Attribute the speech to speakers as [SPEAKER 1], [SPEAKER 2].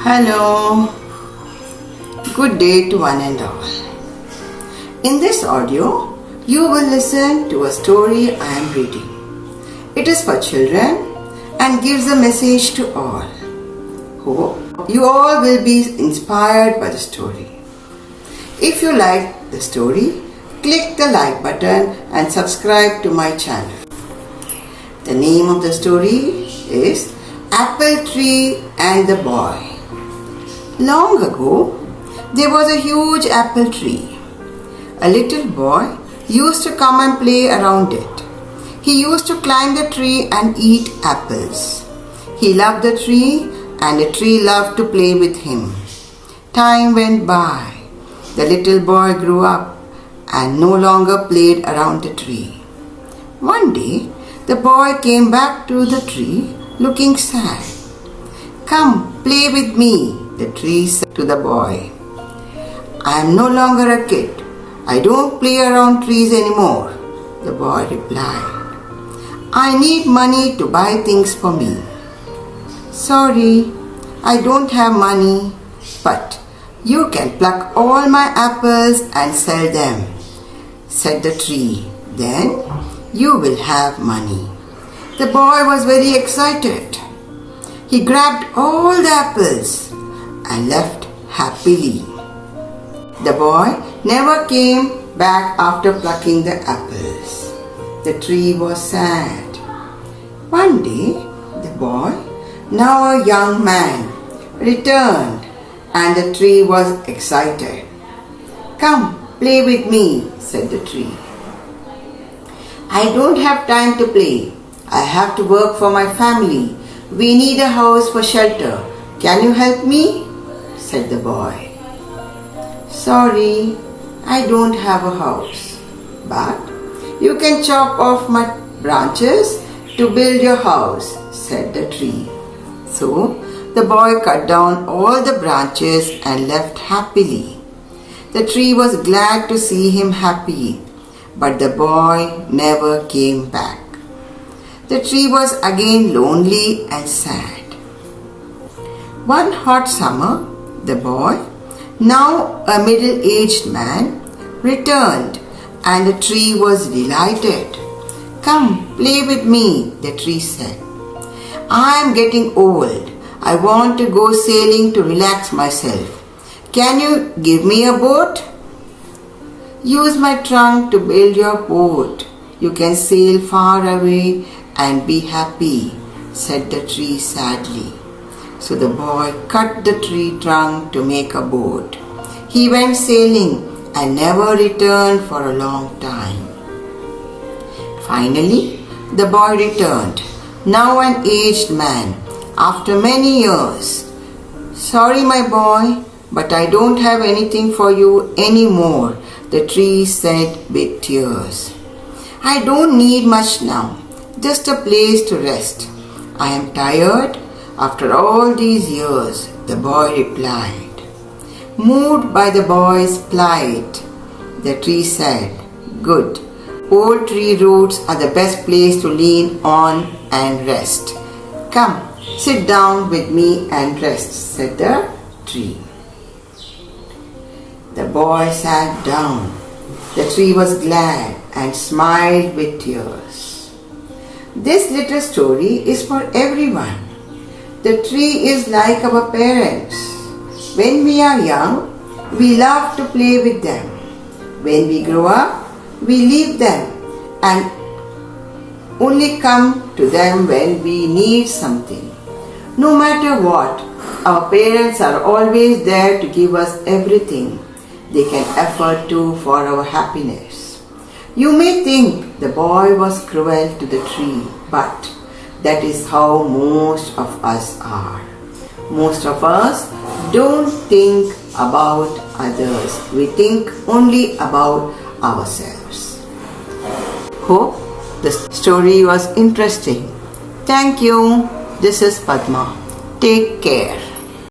[SPEAKER 1] Hello, good day to one and all. In this audio, you will listen to a story I am reading. It is for children and gives a message to all. Hope you all will be inspired by the story. If you like the story, click the like button and subscribe to my channel. The name of the story is Apple Tree and the Boy. Long ago, there was a huge apple tree. A little boy used to come and play around it. He used to climb the tree and eat apples. He loved the tree and the tree loved to play with him. Time went by. The little boy grew up and no longer played around the tree. One day, the boy came back to the tree looking sad. "Come, play with me," the tree said to the boy. "I am no longer a kid. I don't play around trees anymore," the boy replied. "I need money to buy things for me." "Sorry, I don't have money, but you can pluck all my apples and sell them," said the tree. "Then you will have money." The boy was very excited. He grabbed all the apples and left happily. The boy never came back after plucking the apples. The tree was sad. One day, the boy, now a young man, returned and the tree was excited. "Come, play with me," said the tree. "I don't have time to play. I have to work for my family. We need a house for shelter. Can you help me?" said the boy. "Sorry, I don't have a house, but you can chop off my branches to build your house," said the tree. So the boy cut down all the branches and left happily. The tree was glad to see him happy, but the boy never came back. The tree was again lonely and sad. One hot summer, the boy, now a middle-aged man, returned and the tree was delighted. "Come, play with me," the tree said. "I am getting old. I want to go sailing to relax myself. Can you give me a boat?" "Use my trunk to build your boat. You can sail far away and be happy," said the tree sadly. So the boy cut the tree trunk to make a boat. He went sailing and never returned for a long time. Finally, the boy returned, now an aged man, after many years. "Sorry, my boy, but I don't have anything for you anymore," the tree said with tears. "I don't need much now, just a place to rest. I am tired after all these years," the boy replied. Moved by the boy's plight, the tree said, "Good. Old tree roots are the best place to lean on and rest. Come, sit down with me and rest," said the tree. The boy sat down. The tree was glad and smiled with tears. This little story is for everyone. The tree is like our parents. When we are young, we love to play with them. When we grow up, we leave them and only come to them when we need something. No matter what, our parents are always there to give us everything they can afford to for our happiness. You may think the boy was cruel to the tree, but that is how most of us are. Most of us don't think about others. We think only about ourselves. Hope the story was interesting. Thank you. This is Padma. Take care.